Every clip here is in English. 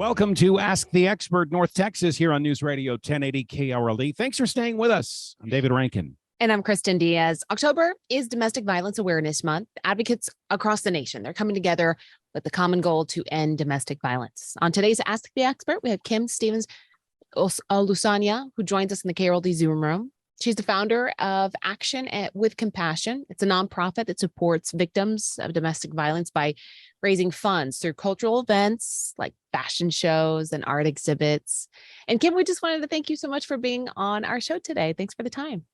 Welcome to Ask the Expert North Texas here on News Radio 1080 KRLD. Thanks for staying with us. I'm David Rankin. And I'm Kristen Diaz. October is Domestic Violence Awareness Month. Advocates across the nation, they're coming together with the common goal to end domestic violence. On today's Ask the Expert, we have Kim Stephens-Olusanya, who joins us in the KRLD Zoom room. She's the founder of Action with Compassion. It's a nonprofit that supports victims of domestic violence by raising funds through cultural events like fashion shows and art exhibits. And Kim, we just wanted to thank you so much for being on our show today. Thanks for the time.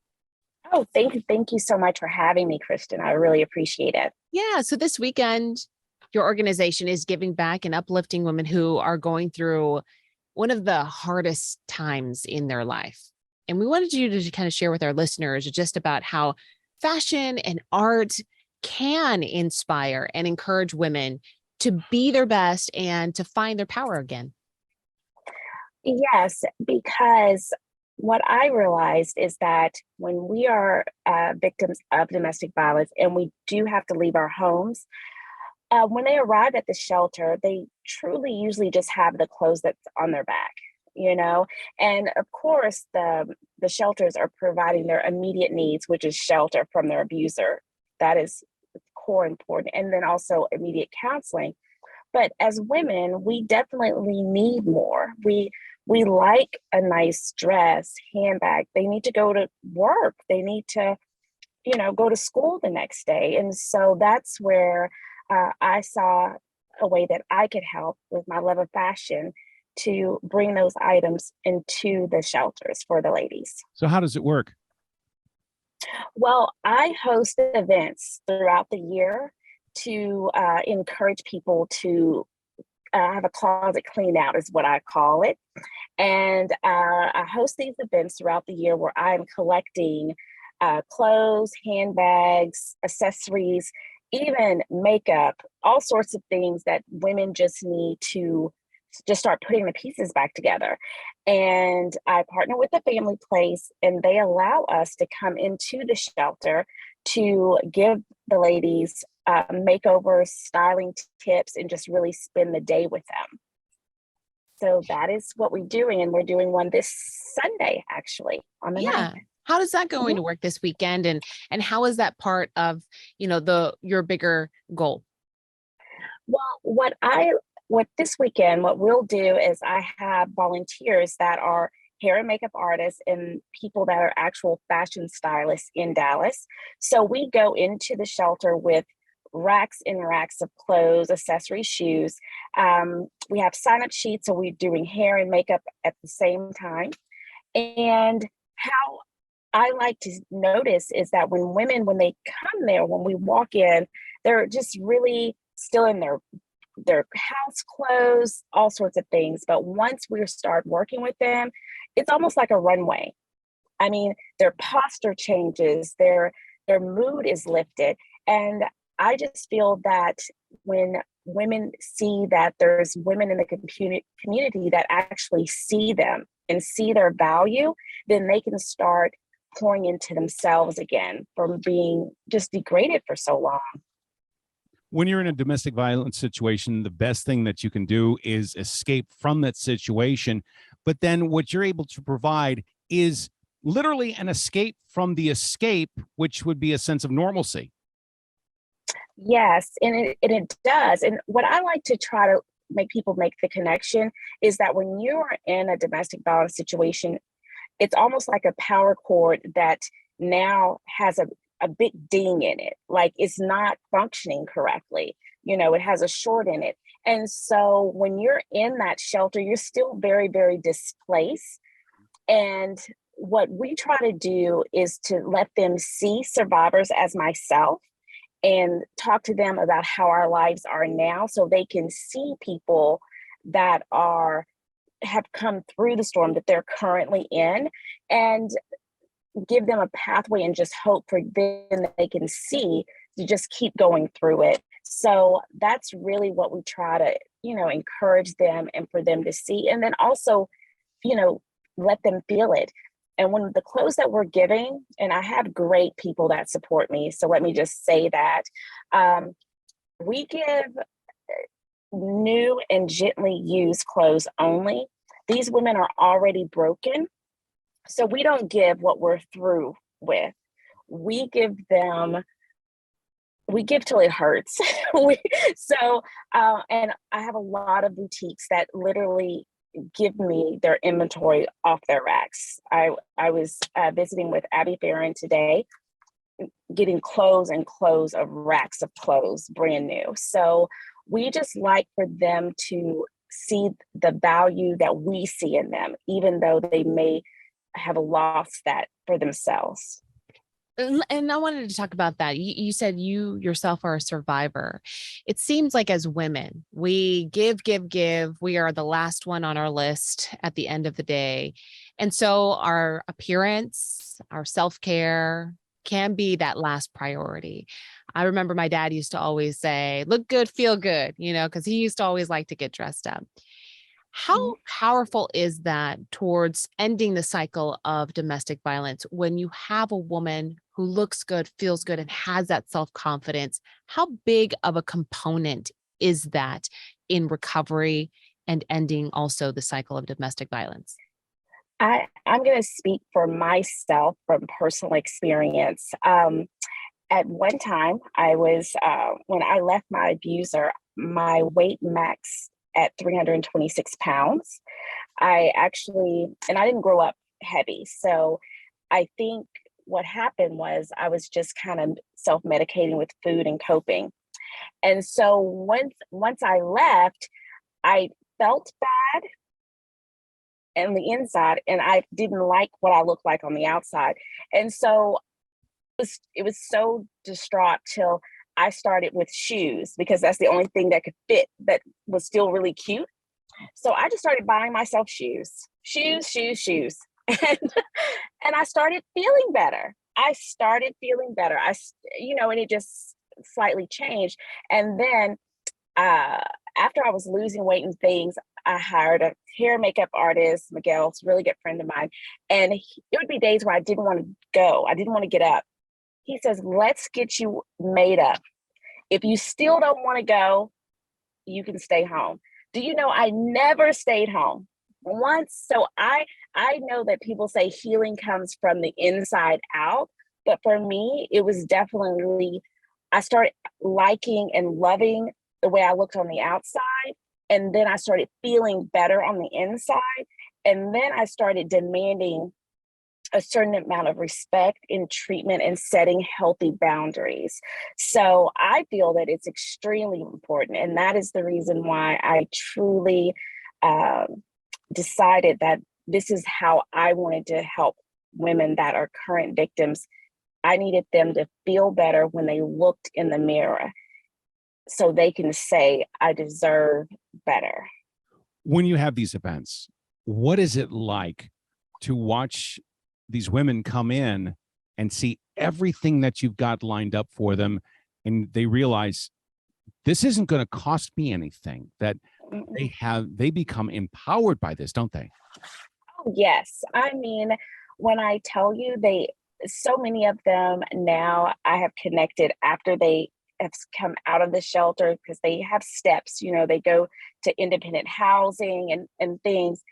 Oh, thank you. Thank you so much for having me, Kristen. I really appreciate it. Yeah. So this weekend, your organization is giving back and uplifting women who are going through one of the hardest times in their life. And we wanted you to kind of share with our listeners just about how fashion and art can inspire and encourage women to be their best and to find their power again. Yes, because what I realized is that when we are victims of domestic violence and we do have to leave our homes, when they arrive at the shelter, they truly usually just have the clothes that's on their back. And of course, the shelters are providing their immediate needs, which is shelter from their abuser. That is core important. And then also immediate counseling. But as women, we definitely need more. We like a nice dress, handbag. They need to go to work. They need to, go to school the next day. And so that's where I saw a way that I could help with my love of fashion to bring those items into the shelters for the ladies. So how does it work? Well, I host events throughout the year to encourage people to have a closet clean out is what I call it. And I host these events throughout the year where I'm collecting clothes, handbags, accessories, even makeup, all sorts of things that women just need to just start putting the pieces back together. And I partner with the family place, and they allow us to come into the shelter to give the ladies makeovers, styling tips, and just really spend the day with them. So that is what we're doing. And we're doing one this Sunday, actually, on the 9th. How does that going to work this weekend? And how is that part of, your bigger goal? Well, what this weekend, what we'll do is I have volunteers that are hair and makeup artists and people that are actual fashion stylists in Dallas. So we go into the shelter with racks and racks of clothes, accessories, shoes. We have sign-up sheets, so we're doing hair and makeup at the same time. And how I like to notice is that when they come there, when we walk in, they're just really still in their house clothes, all sorts of things. But once we start working with them, it's almost like a runway. I mean, their posture changes, their mood is lifted. And I just feel that when women see that there's women in the community that actually see them and see their value, then they can start pouring into themselves again from being just degraded for so long. When you're in a domestic violence situation, the best thing that you can do is escape from that situation. But then what you're able to provide is literally an escape from the escape, which would be a sense of normalcy. Yes, and it does. And what I like to try to make people make the connection is that when you are in a domestic violence situation, it's almost like a power cord that now has a big ding in it, like it's not functioning correctly. It has a short in it. And so when you're in that shelter, you're still very, very displaced. And what we try to do is to let them see survivors as myself and talk to them about how our lives are now so they can see people that have come through the storm that they're currently in, and give them a pathway and just hope for them that they can see to just keep going through it. So that's really what we try to, encourage them and for them to see. And then also, let them feel it. And when the clothes that we're giving, and I have great people that support me, so let me just say that, we give new and gently used clothes only. These women are already broken. So we don't give what we're through with. We give them, we give till it hurts. And I have a lot of boutiques that literally give me their inventory off their racks. I was visiting with Abby Farron today, getting clothes and clothes of racks of clothes, brand new. So we just like for them to see the value that we see in them, even though they may have lost that for themselves. And I wanted to talk about that. You said you yourself are a survivor. It seems like as women, we give, give, give. We are the last one on our list at the end of the day. And so our appearance, our self-care can be that last priority. I remember my dad used to always say, look good, feel good, because he used to always like to get dressed up. How powerful is that towards ending the cycle of domestic violence when you have a woman who looks good, feels good, and has that self-confidence? How big of a component is that in recovery and ending also the cycle of domestic violence? I'm going to speak for myself from personal experience. At one time, when I left my abuser, my weight max at 326 pounds. I didn't grow up heavy. So I think what happened was I was just kind of self-medicating with food and coping. And so once I left, I felt bad on the inside and I didn't like what I looked like on the outside. And so it was so distraught till I started with shoes because that's the only thing that could fit that was still really cute. So I just started buying myself shoes. And I started feeling better. And it just slightly changed. And then after I was losing weight and things, I hired a hair and makeup artist, Miguel's a really good friend of mine. And it would be days where I didn't want to go. I didn't want to get up. He says, let's get you made up. If you still don't want to go, you can stay home. Do you know I never stayed home once? So I know that people say healing comes from the inside out, but for me, it was definitely, I started liking and loving the way I looked on the outside. And then I started feeling better on the inside. And then I started demanding a certain amount of respect in treatment and setting healthy boundaries. So I feel that it's extremely important. And that is the reason why I truly decided that this is how I wanted to help women that are current victims. I needed them to feel better when they looked in the mirror so they can say, I deserve better. When you have these events, what is it like to watch these women come in and see everything that you've got lined up for them, and they realize this isn't going to cost me anything, that they become empowered by this, don't they? Oh, yes. I mean, when I tell you so many of them now I have connected after they have come out of the shelter because they have steps, they go to independent housing and things.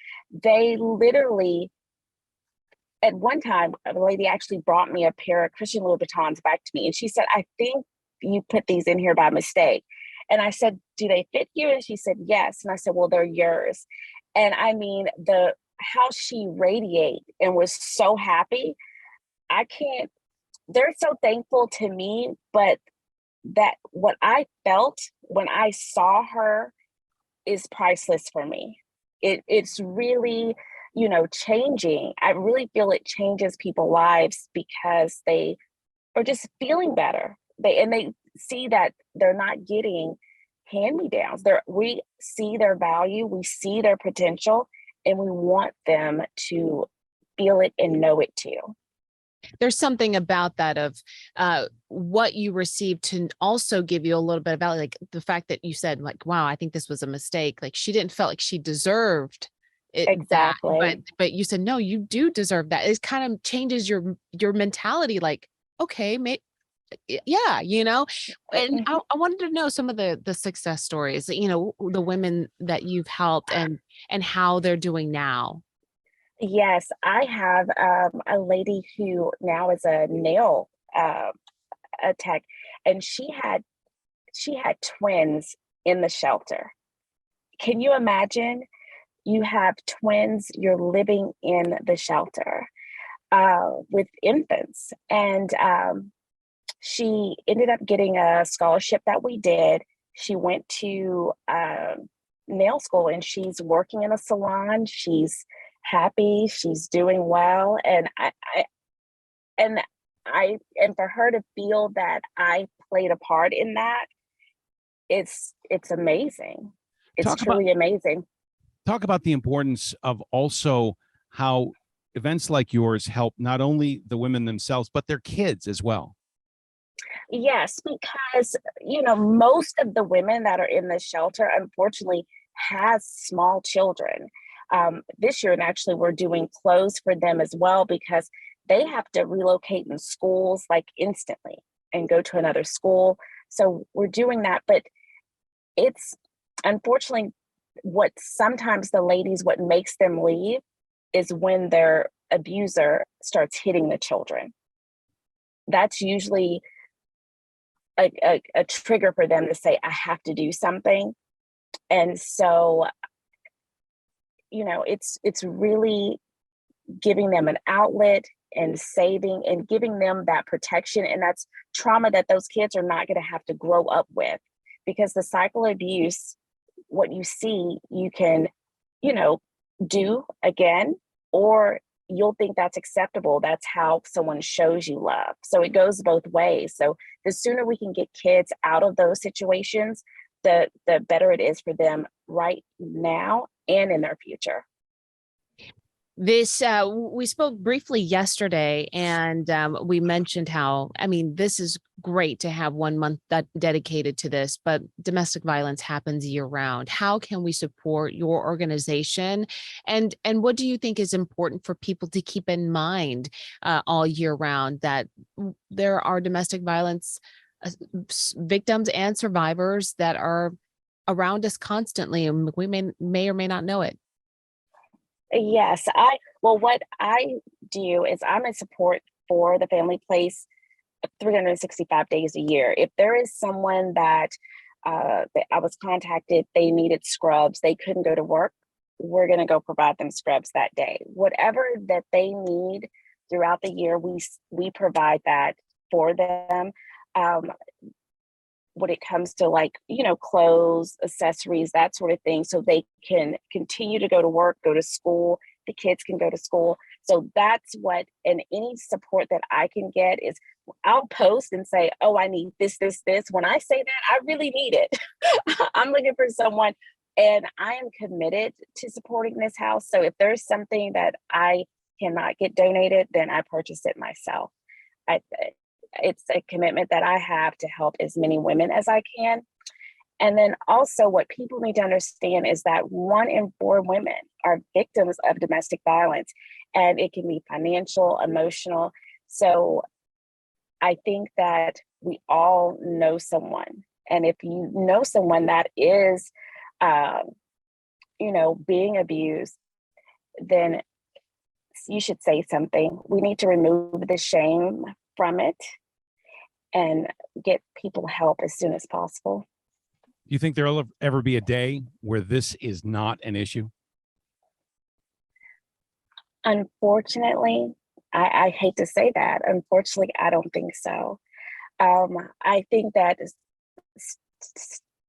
They literally, at one time, a lady actually brought me a pair of Christian Louboutins back to me. And she said, I think you put these in here by mistake. And I said, do they fit you? And she said, yes. And I said, well, they're yours. And I mean, how she radiated and was so happy. They're so thankful to me, but that what I felt when I saw her is priceless for me. It's really, changing. I really feel it changes people's lives because they are just feeling better. They see that they're not getting hand-me-downs. We see their value, we see their potential, and we want them to feel it and know it too. There's something about that of what you received to also give you a little bit of value, like the fact that you said, like, wow, I think this was a mistake. Like she didn't feel like she deserved it. Exactly. But you said, no, you do deserve that. It kind of changes your mentality. Like, okay, Yeah, and Mhm. I wanted to know some of the success stories, the women that you've helped and how they're doing now. Yes, I have a lady who now is a nail a tech, and she had twins in the shelter. Can you imagine? You have twins, you're living in the shelter with infants. And she ended up getting a scholarship that we did. She went to nail school and she's working in a salon. She's happy, she's doing well. And and for her to feel that I played a part in that, it's amazing. It's Talk about truly amazing. talk about the importance of also how events like yours help not only the women themselves but their kids as well. Yes, because most of the women that are in the shelter, unfortunately, has small children. This year, and actually, we're doing clothes for them as well because they have to relocate in schools like instantly and go to another school. So we're doing that, but it's unfortunately what sometimes the ladies what makes them leave is when their abuser starts hitting the children. That's usually a trigger for them to say, I have to do something. And so, it's really giving them an outlet and saving and giving them that protection. And that's trauma that those kids are not going to have to grow up with because the cycle of abuse, what you see, you can, you know, do again, or you'll think that's acceptable. That's how someone shows you love. So it goes both ways. So the sooner we can get kids out of those situations, the better it is for them right now and in their future. This we spoke briefly yesterday, and we mentioned how, I mean, this is great to have 1 month that dedicated to this, but domestic violence happens year round. How can we support your organization, and what do you think is important for people to keep in mind all year round, that there are domestic violence victims and survivors that are around us constantly, and we may or may not know it? Yes, what I do is I'm a support for the family place 365 days a year. If there is someone that I was contacted, they needed scrubs, they couldn't go to work, we're going to go provide them scrubs that day. Whatever that they need throughout the year, we provide that for them. Um, when it comes to clothes, accessories, that sort of thing, so they can continue to go to work, go to school, the kids can go to school. So that's what, and any support that I can get is I'll post and say, oh, I need this. When I say that, I really need it. I'm looking for someone, and I am committed to supporting this house. So if there's something that I cannot get donated, then I purchase it myself. I, it's a commitment that I have to help as many women as I can. And then also, what people need to understand is that 1 in 4 women are victims of domestic violence, and it can be financial, emotional. So I think that we all know someone. And if you know someone that is, being abused, then you should say something. We need to remove the shame from it and get people help as soon as possible. Do you think there'll ever be a day where this is not an issue? Unfortunately, I hate to say that. Unfortunately, I don't think so. I think that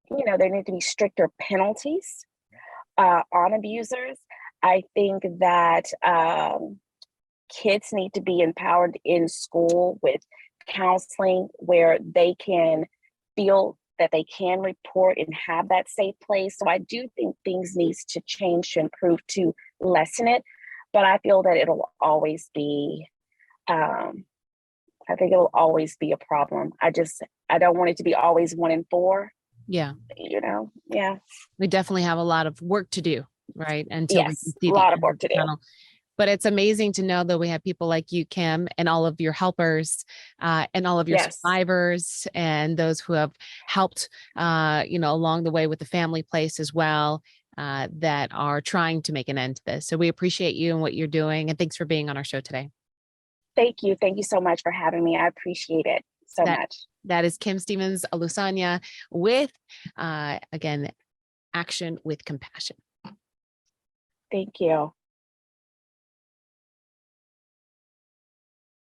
there need to be stricter penalties on abusers. I think that kids need to be empowered in school with counseling where they can feel that they can report and have that safe place. So I do think things needs to change to improve to lessen it, but I feel that it'll always be I think it'll always be a problem. I don't want it to be always 1 in 4. Yeah, Yeah. we definitely have a lot of work to do, right? Until we can Yes, see a the lot of end of work the to do. tunnel. But it's amazing to know that we have people like you, Kim, and all of your helpers, and all of your Yes. survivors, and those who have helped, along the way with the family place as well, that are trying to make an end to this. So we appreciate you and what you're doing. And thanks for being on our show today. Thank you. Thank you so much for having me. I appreciate it so much. That is Kim Stephens-Olusanya with, again, Action with Compassion. Thank you.